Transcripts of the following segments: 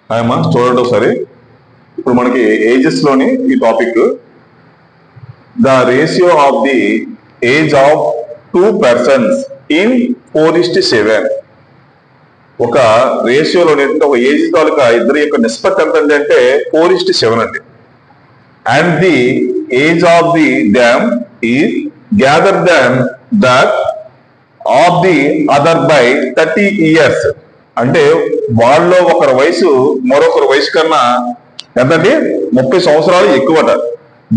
అమ్మా చూడండి ఒకసారి. ఇప్పుడు మనకి ఏజెస్ లోని ఈ topic, the ratio of the age of 2 persons in 4:7. ఒక రేషియోలో ఒక ఏజ్ తాలూకా ఇద్దరి యొక్క నిష్పత్తి ఎంత అంటే 4:7 అండి. And the age of the dam is gather than that of the other by 30 years. అంటే వాళ్ళలో ఒకరి వయసు మరొకరి వయసు కన్నా ఎంతండి 30 సంవత్సరాలు ఎక్కువట.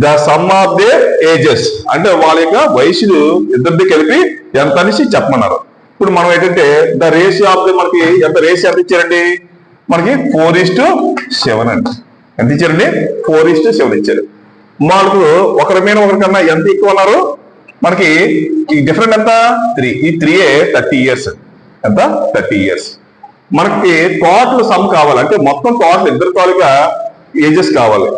The sum of their ages అంటే వాళ్ళ యొక్క వయసులు ఇద్దరిది కలిపి ఎంత అనేసి చెప్పమన్నారు. ఇప్పుడు మనం ఏంటంటే ద రేషియో ఆఫ్ ది మనకి ఎంత రేషియో ఎంత ఇచ్చారండి, మనకి 4:7 అండి. ఎంత ఇచ్చారండి? 4:7 ఇచ్చారు. మనకు ఒకరి మీద ఒకరికన్నా ఎంత ఎక్కువ అన్నారు, మనకి ఈ డిఫరెంట్ ఎంత 3. ఈ 3 30 years. ఎంత 30 years. మనకి టోటల్ సమ్ కావాలి అంటే మొత్తం టోటల్ ఇద్దరు తాలూకా ఏజెస్ కావాలి.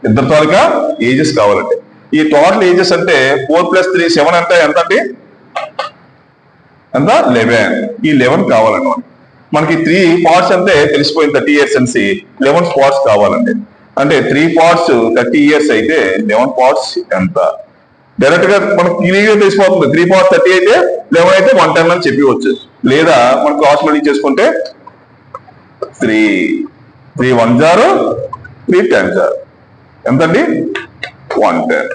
ఇద్దరు తాలూకా ఏజెస్ కావాలంటే ఈ టోటల్ ఏజెస్ అంటే 4 + 3 7 అంటే ఎంత అండి, ఎంత 11. ఈ 11 కావాలండి. మనకి 3 parts అంటే తెలిసిపోయింది 30 years అనేసి. 11 parts కావాలండి. అంటే 3 parts 30 years అయితే 11 parts ఎంత డైరెక్ట్ గా మనకు క్లియర్ తెలిసిపోతుంది. 3 parts 30 అయితే 11 అయితే 110 అని చెప్పవచ్చు. లేదా మనం క్రాస్ మల్టీ చేసుకుంటే 3 1 0 3 10 0 ఎంతండి 110.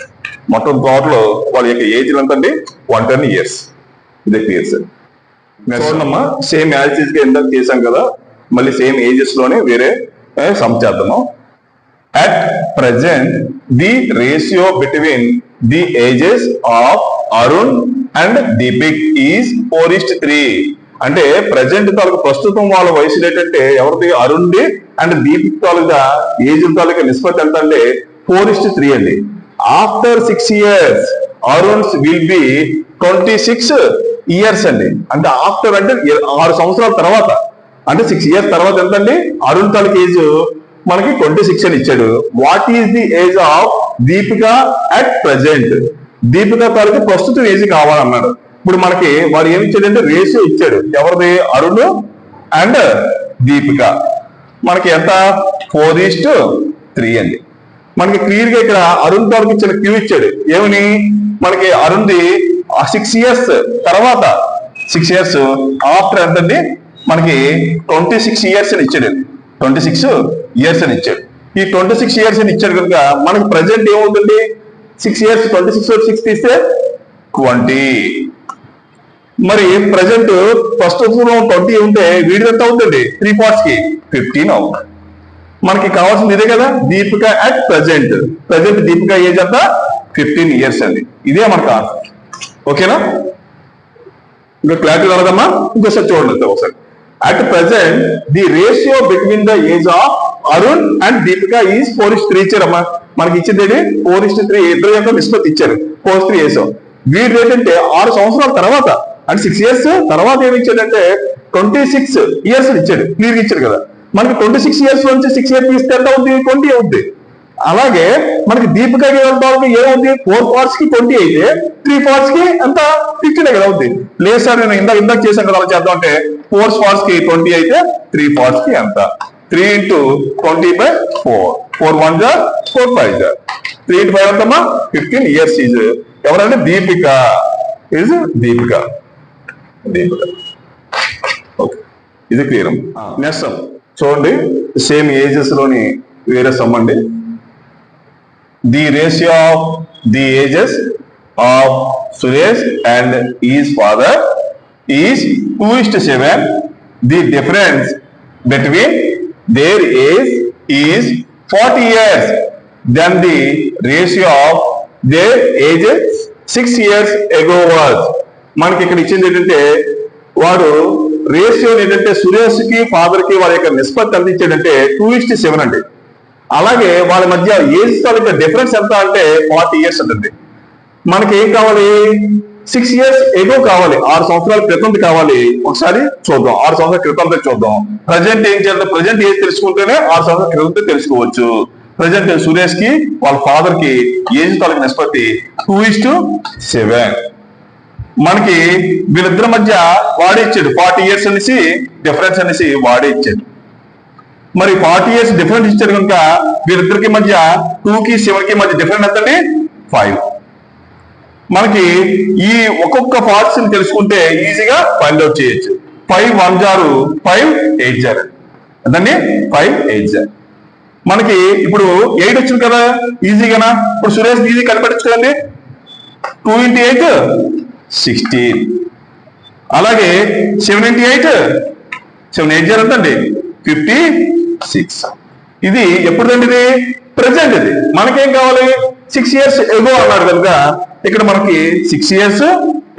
మొత్తం టోటల్ వాళ్ళ యొక్క ఏజ్ ఎంతండి 110 years. ఇదే క్లియర్ సార్. చూడమ్మా, సేమ్ యాజ్ గా ఎంత చేసాం కదా, మళ్ళీ సేమ్ ఏజెస్ లోనే వేరే సమ్ చేద్దాము. At present, the ratio between the ages of Arun and Deepik is 4:3. అంటే ప్రజెంట్ తాలూకు ప్రస్తుతం వాళ్ళ వయసు ఏంటంటే ఎవరిది అరుణ్ది అండ్ దీపిక్ తాలూకా ఏజ్ తాలూకా నిష్పత్తి ఎంత అంటే 4:3 అండి. After 6 years Arun's will be 26 years అండి. అంటే ఆఫ్టర్ అంటే 6 సంవత్సరాల తర్వాత, అంటే 6 years తర్వాత ఎంత అండి అరుణ్ తాలూకా ఏజ్ మనకి 26 అని ఇచ్చాడు. What is the age of Deepika at present? Deepika తాలూకు ప్రస్తుతం ఏజ్ కావాలన్నాడు. ఇప్పుడు మనకి వాడు ఏమి ఇచ్చాడంటే రేషియో ఇచ్చాడు. ఎవరిది? అరుణ్ అండ్ దీపిక. మనకి ఎంత 4:3 అండి. మనకి క్లియర్ గా ఇక్కడ అరుణ్ తాలూకు ఇచ్చిన క్యూ ఇచ్చాడు. ఏమని? మనకి అరుణ్ది 6 years తర్వాత 6 years ఆఫ్టర్ ఎంతండి మనకి 26 years అని ఇచ్చాడు. 26 years అని ఇచ్చాడు. ఈ 26 years అని ఇచ్చాడు కనుక మనకి ప్రజెంట్ ఏమవుతుంది? 6 years 26 6 తీస్తే 20. మరి ప్రజెంట్ ప్రస్తుతం 20 ఉంటే వీడి ఎంత అవుతుంది? 3 parts కి 15 అవుతుంది. మనకి కావాల్సింది ఇదే కదా, Deepika at present. Present Deepika age అంతా 15 years అండి. ఇదే మనకు ఆన్సర్. ఓకేనా? ఇంకా క్లారిటీ రాదమ్మా? ఇంకోసారి చూడండి ఒకసారి. At present, the ratio between the age of Arun and Deepika is 4:3 ఇచ్చారమ్మా. మనకి ఇచ్చింది 4:3 ఇద్దరు యొక్క నిష్పత్తి ఇచ్చారు. 4:3 వేసాం. వీడు ఏంటంటే 6 సంవత్సరాల తర్వాత అంటే 6 years తర్వాత ఏమి ఇచ్చాడంటే 26 years ఇచ్చాడు. క్లియర్ ఇచ్చాడు కదా. మనకి 26 years నుంచి 6 years తీస్తే ఎంత అవుతుంది? 20 అవుతుంది. అలాగే మనకి దీపిక ఏమవుతుంది? 4 parts కి 20 అయితే 3 parts కి ఎంత 15 కదా అవుతుంది. లేదు సార్ నేను ఇందాక చేశాను కదా, అలా చేద్దాం అంటే 4 parts కి 20 అయితే 3 parts కి ఎంత 3 × 20/4. 4 1 jar 4 5 jar 3 × 5 ఎంతమ్మా 15 years ఈజ్ ఎవరంటే దీపిక. ఈజ్ దీపిక. ఓకే, ఇది క్లియర్. నెక్స్ట్ చూడండి, సేమ్ ఏజెస్ లోని వేరే సమ్ అండి. The ratio of the ages of Suresh and his father is 2:7. The difference between their age is 40 years. Then the ratio of their ages 6 years ago was. మనకి ఇక్కడ ఇచ్చింది ఏంటంటే వాడు ratio ఏంటంటే సురేష్ కి ఫాదర్ కి వారి యొక్క నిష్పత్తి ఎంత ఇచ్చాడంటే 2:7 అండి. అలాగే వాళ్ళ మధ్య ఏజ్ తాలూకా డిఫరెన్స్ ఎంత అంటే 40 years ఉంటుంది. మనకి ఏం కావాలి? 6 years ఎగో కావాలి, 6 సంవత్సరాల క్రితం కావాలి. ఒకసారి చూద్దాం, 6 సంవత్సరాల క్రితం చూద్దాం. ప్రజెంట్ ఏం చేయాలి? ప్రజెంట్ ఏజ్ తెలుసుకుంటేనే 6 సంవత్సరాల క్రితం తెలుసుకోవచ్చు. ప్రజెంట్ సురేష్ కి వాళ్ళ ఫాదర్ కి ఏజ్ తాలూకా నిష్పత్తి 2:7. మనకి వీళ్ళిద్దరి మధ్య వాడే ఇచ్చాడు 40 years అనేసి డిఫరెన్స్ అనేసి వాడే ఇచ్చాడు. మరి 40 years డిఫరెన్స్ ఇచ్చాడు కనుక వీళ్ళిద్దరికి మధ్య 2కి 7కి మధ్య డిఫరెన్స్ ఎంతండి 5. మనకి ఈ ఒక్కొక్క పార్ట్స్ ని తెలుసుకుంటే ఈజీగా ఫైండ్ అవుట్ చేయొచ్చు. 5 1 జారు 5 8 జారు ఎంతండి 5 8 జారు. మనకి ఇప్పుడు 8 వచ్చింది కదా ఈజీగానా. ఇప్పుడు సురేష్ ఈజీ కనిపెట్టచ్చు కదండి. 2 into 8 16. అలాగే 7 into 8 7 8 జారు ఎంతండి 56. ఇది ఎప్పుడుదండి ఇది ప్రెసెంట్. ఇది మనకేం కావాలి 6 years ఎగో అన్నాడు కనుక ఇక్కడ మనకి 6 years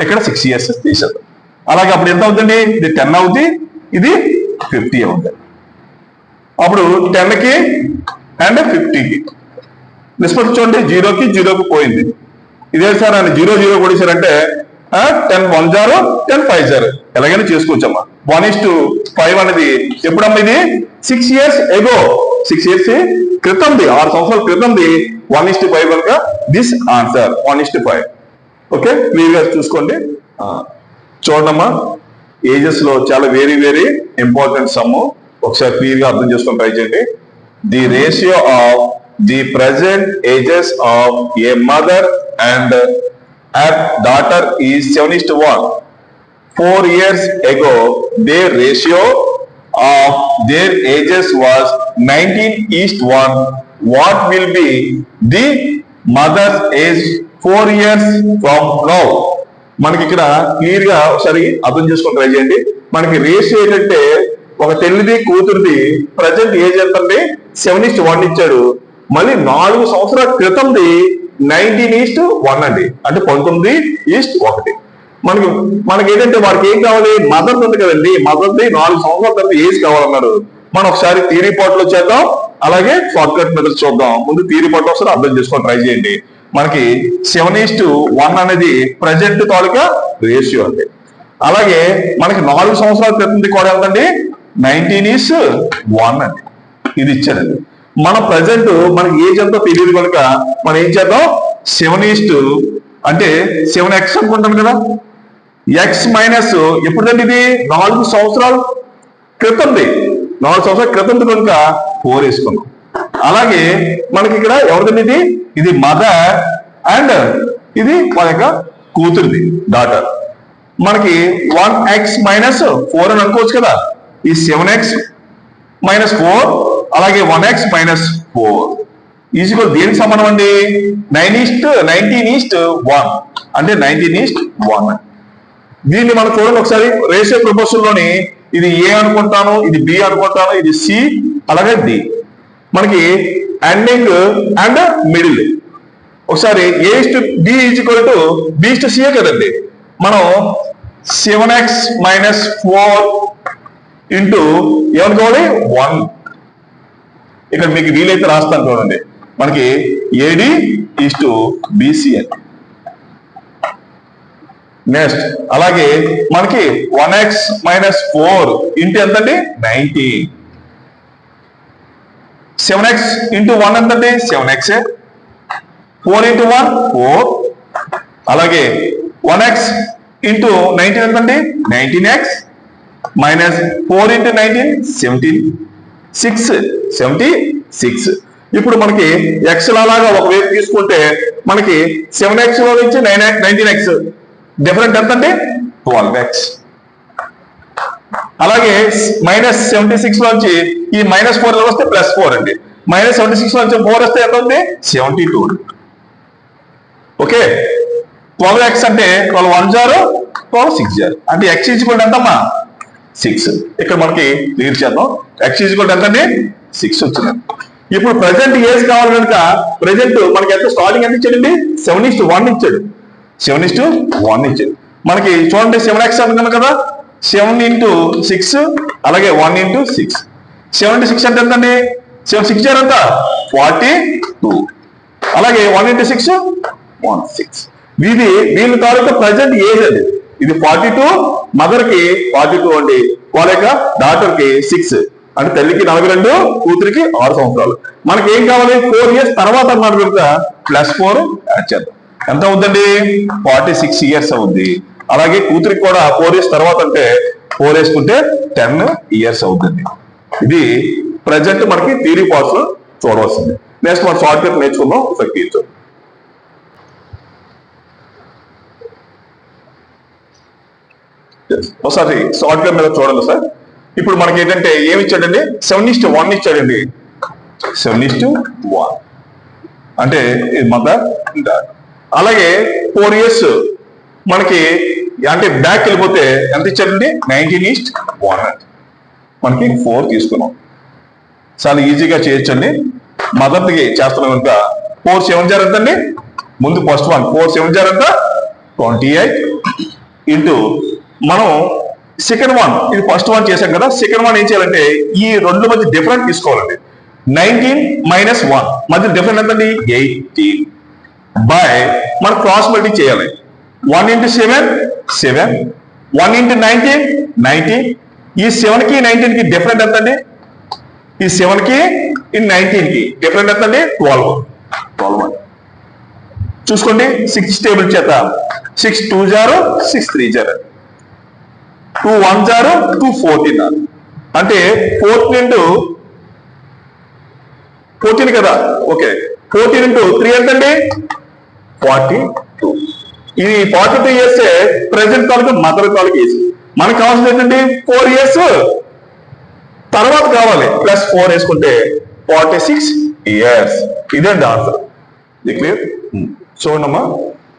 ఇక్కడ 6 years తీసేద్దాం. అలాగే అప్పుడు ఎంత అవుతుంది ఇది 10 అవుతుంది ఇది 50 అవుతుంది. అప్పుడు 10కి అండ్ 50కి నిష్పత్తి చూడండి 0కి 0కి పోయింది. ఇదే సార్ ఆయన 0 0 కొట్టేశారంటే 10 1 జారు 10 5 జారు ఎలాగైనా చేసుకోవచ్చమ్మా. 1:5 అనేది ఎప్పుడమ్మా ఇది 6 years ఎగో 6 years క్రితంది 6 సంవత్సరాల క్రితంది 1:5 కనుక దిస్ ఆన్సర్ 1:5. ఓకే క్లియర్ గా చూసుకోండి. చూడమ్మా ఏజెస్ లో చాలా వెరీ వెరీ ఇంపార్టెంట్ సమ్. ఒకసారి క్లియర్ గా అర్థం చేసుకొని ట్రై చేయండి. The ratio of the present ages of A mother and her daughter is 7:1. 4 years ago, their ratio of their ages was 19:1. What will be the mother's age 4 years from now? మనకి ఇక్కడ clear గా ఒకసారి అర్థం చేసుకొని try చేయండి. మనకి ratio ఏంటంటే ఒక తల్లిది కూతురిది ప్రజెంట్ ఏజ్ ఎంత అండి 7:1 ఇచ్చాడు. మళ్ళీ 4 సంవత్సరాల క్రితంది 19:1 అండి, అంటే 19:1. మనకి ఏంటంటే వారికి ఏం కావాలి మదర్ ఉంది కదండి, మదర్ది 4 సంవత్సరాల తర్వాత ఏజ్ కావాలన్నారు. మనం ఒకసారి థియరీ పార్ట్ లో చేద్దాం, అలాగే షార్ట్ కట్ మెథడ్స్ చూద్దాం. ముందు థియరీ పార్ట్ లో ఒకసారి అర్థం చేసుకొని ట్రై చేయండి. మనకి 7:1 అనేది ప్రజెంట్ తాలూకా రేషియో అండి. అలాగే మనకి 4 సంవత్సరాల క్రితంది కూడా ఎంతండి 19:1 అండి. ఇది ఇచ్చారండి. మన ప్రజెంట్ మనకి ఏజ్ ఎంతో తెలియదు కనుక మనం ఏం చేద్దాం 7 అంటే 7x అనుకుంటాం కదా. x మైనస్ ఎప్పుడుదండి ఇది 4 సంవత్సరాల క్రితంది, 4 సంవత్సరాల క్రితంది కనుక 4 వేసుకున్నాం. అలాగే మనకి ఇక్కడ ఎవరిదండి ఇది మదర్ అండ్ ఇది మన యొక్క కూతురిది డాటర్. మనకి 1x మైనస్ 4 అని అనుకోవచ్చు కదా. ఈ 7x మైనస్ 4 అలాగే 1x మైనస్ 4 ఈజ్వల్ దేనికి సమానం అండి 19:1 అంటే 19:1. దీన్ని మనం చూడండి ఒకసారి రేషియో ప్రపోర్షన్ లోని ఇది ఏ అనుకుంటాను, ఇది బి అనుకుంటాను, ఇది సి అలాగే డి. మనకి ఎండింగ్ అండ్ మిడిల్ ఒకసారి A:D = B:C కదండి. మనం 7x మైనస్ 4 ఇంటూ ఏమనుకోవాలి 1. ఇక్కడ మీకు వీలైతే రాస్తాను చూడండి. మనకి AD:BC అని. నెక్స్ట్ అలాగే మనకి 1x మైనస్ 4 ఇంటూ ఎంతండి 90. 7x ఇంటూ 1 ఎంతండి 7x. 4 ఇంటూ 1 4. అలాగే 1x ఇంటూ 19 ఎంతండి 19x మైనస్ 4 ఇంటూ 19 17. 76. ఇప్పుడు మనకి x లాగా ఒకవైపు తీసుకుంటే మనకి 7x లో నుంచి 19x డిఫరెంట్ ఎంత అండి 12x. అలాగే మైనస్ 76 లోంచి ఈ మైనస్ 4 వస్తే ప్లస్ 4 అండి. మైనస్ 76 లోంచి 4 వస్తే ఎంత ఉంది 72. ఓకే 12x అంటే 12 1 జారు 12 6 జారు అంటే x ఈక్వల్ ఎంతమ్మా 6. ఇక్కడ మనకి క్లియర్ చేద్దాం. x ఈక్వల్ ఎంత అండి 6 వచ్చింది. ఇప్పుడు ప్రజెంట్ ఏజ్ కావాలి కనుక ప్రజెంట్ మనకి ఎంత స్టార్టింగ్ ఎంత ఇచ్చాడండి 7:1 ఇచ్చాడు. 7:1 ఇచ్చాడు. మనకి చూడండి 7x అనుకున్నాం కదా. 7 into 6 అలాగే 1 into 6. 76 అంటే ఎంతండి 7 6 ఎంత 42. అలాగే 1 into 6 16. వీళ్ళ తాలూకా ప్రజెంట్ ఏజ్ అండి. ఇది 42, మదర్ కి 42 అండి. వాళ్ళ యొక్క డాటర్ కి 6 అంటే తల్లికి 42, కూతురికి 6 సంవత్సరాలు. మనకి ఏం కావాలి 4 years తర్వాత అన్నమాట కనుక +4 యాడ్ చేద్దాం. ఎంత అవుతుందండి 46 years అవుద్ది. అలాగే కూతురికి కూడా 4 years తర్వాత అంటే 4 వేసుకుంటే 10 years అవుతుంది. ఇది ప్రజెంట్ మనకి థియరీ పార్ట్స్ లో చూడవలసింది. నెక్స్ట్ మనం షార్ట్ కట్ నేర్చుకుందాం ఒకసారి తీర్చు. ఒకసారి షార్ట్ కట్ మీద చూడండి సార్. ఇప్పుడు మనకి ఏంటంటే ఏమి ఇచ్చాడండి, 7:1 ఇచ్చాడండి. 7:1 అంటే ఇది మదర్ డాడ్. అలాగే 4 years మనకి అంటే బ్యాక్ వెళ్ళిపోతే ఎంత ఇచ్చాడండి, 19:1 మనకి 4 తీసుకున్నాం. చాలా ఈజీగా చేయొచ్చండి. మదర్కి చేస్తున్నాం కనుక 4 7 ఎంతండి, ముందు ఫస్ట్ 1 4 7 ఎంత 28 ఇంటూ మనం సెకండ్ 1 ఇది ఫస్ట్ 1 చేశాం కదా, సెకండ్ 1 ఏం చేయాలంటే ఈ రెండు మధ్య డిఫరెంట్ తీసుకోవాలండి. 19 - 1 మధ్య డిఫరెంట్ ఎంతండి 18 బై మనం క్రాస్ మల్టీ చేయాలి. 1 × 7 7, 1 × 19 19. ఈ 7 కి 19 కి డిఫరెంట్ ఎంతండి, ఈ 7 కి 19 కి డిఫరెంట్ ఎంతండి 12 చూసుకోండి. 6 టేబుల్ చేత 6 2 0 6 3 0 2 1 0 2 14 అంటే 14 కదా. ఓకే 14 × 3 ఎంతండి 42. ఇది 42 చేస్తే ప్రెసెంట్ తాలూకు మదర్ తాలూకు ఏజ్. మనకు కావాల్సింది ఏంటండి 4 years తర్వాత కావాలి, ప్లస్ 4 వేసుకుంటే 46 years. ఇదండి ఆన్సర్. ఇది క్లియర్. చూడమ్మా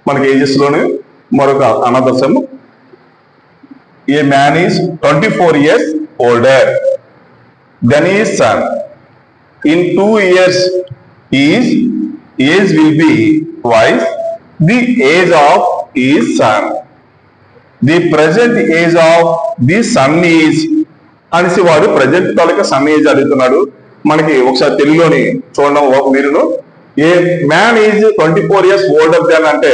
మనకి ఏజెస్ లోనే మరొక another some. A man is 24 years older than his son. In 2 years his age will be twice the age of his son. The present age of the son is అనేసి వాడు present తాలూకా sun age అడుగుతున్నాడు. మనకి ఒకసారి తెలుగులోని చూడడం మీరును. ఏ man is 24 years older than అంటే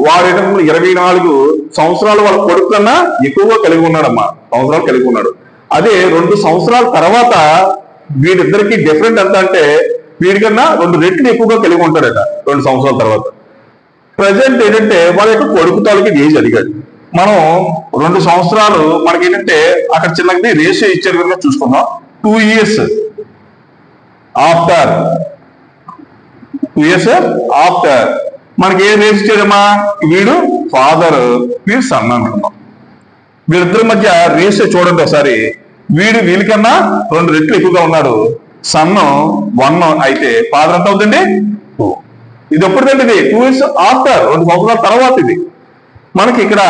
వాడు 24 సంవత్సరాలు వాళ్ళ కొడుకు కన్నా ఎక్కువగా కలిగి ఉన్నాడమ్మా, సంవత్సరాలు కలిగి ఉన్నాడు. అదే 2 సంవత్సరాల తర్వాత వీడిద్దరికి డిఫరెంట్ ఎంత అంటే వీడికన్నా 2 రెట్లు ఎక్కువగా కలిగి ఉంటాడట 2 సంవత్సరాల తర్వాత. ప్రజెంట్ ఏంటంటే వాళ్ళ యొక్క కొడుకు తాలూకు ఏజ్ అడిగాడు. మనం 2 సంవత్సరాలు మనకి ఏంటంటే అక్కడ చిన్నది రేషియో ఇచ్చారు కనుక చూసుకుందాం. 2 years ఆఫ్టర్ మనకి ఏం రేస్ ఇచ్చాడమ్మా, వీడు ఫాదర్ వీడు సన్ అనుకున్నాం. వీళ్ళిద్దరి మధ్య రేషియో చూడండి ఒకసారి. వీళ్ళకన్నా 2 రెట్లు ఎక్కువగా ఉన్నాడు. సన్ 1 అయితే ఫాదర్ ఎంత అవుతుంది 2. ఇది ఎప్పుడుదండి, ఇది 2 years ఆఫ్టర్ 2 సంవత్సరాల తర్వాత. ఇది మనకి ఇక్కడ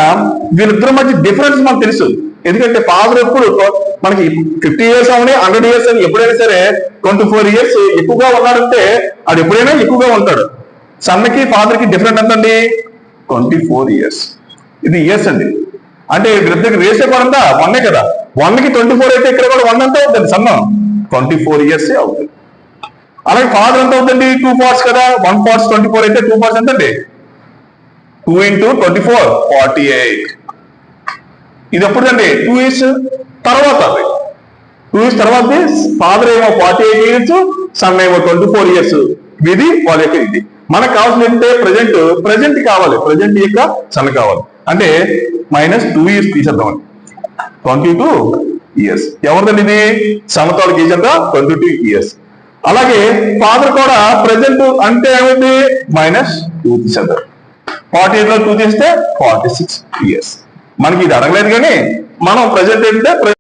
వీళ్ళిద్దరి మధ్య డిఫరెన్స్ మనకు తెలుసు. ఎందుకంటే ఫాదర్ ఎప్పుడు మనకి 50 years అవని 100 years అని ఎప్పుడైనా సరే 24 years ఎక్కువగా ఉన్నాడంటే అది ఎప్పుడైనా ఎక్కువగా ఉంటాడు. సన్కి ఫాదర్ కి డిఫరెంట్ ఎంతండి 24 years. ఇది ఇయర్స్ అండి. అంటే వీళ్ళిద్దరికి రేసే కూడా 1 కదా, 1కి 24 అయితే ఇక్కడ కూడా 1 ఎంత అవుతుంది, సన్న 24 years అవుతుంది. అలాగే ఫాదర్ ఎంత అవుతుంది 2 parts కదా, 1 parts 24 అయితే 2 parts ఎంతండి 2 × 24 48. ఇది ఎప్పుడండి 2 years తర్వాత. 2 years తర్వాత ఫాదర్ ఏమో 48 years, సన్ ఏమో 24 years. ఇది వాళ్ళ యొక్క ఇది. మనకు కావాల్సింది ఏంటంటే ప్రజెంట్ కావాలి, ప్రజెంట్ యొక్క సన్ కావాలి. అంటే -2 years తీసేద్దామని 22 years. ఎవరిదండి ఇది, సన్ తాలూకు ఏజ్ ఎంత 22 years. అలాగే ఫాదర్ కూడా ప్రజెంట్ అంటే ఏమైంది -2 తీసేద్దాం. 48 లో 2 తీస్తే 46 years. మనకి ఇది అడగలేదు కానీ మనం ప్రజెంట్ ఏంటంటే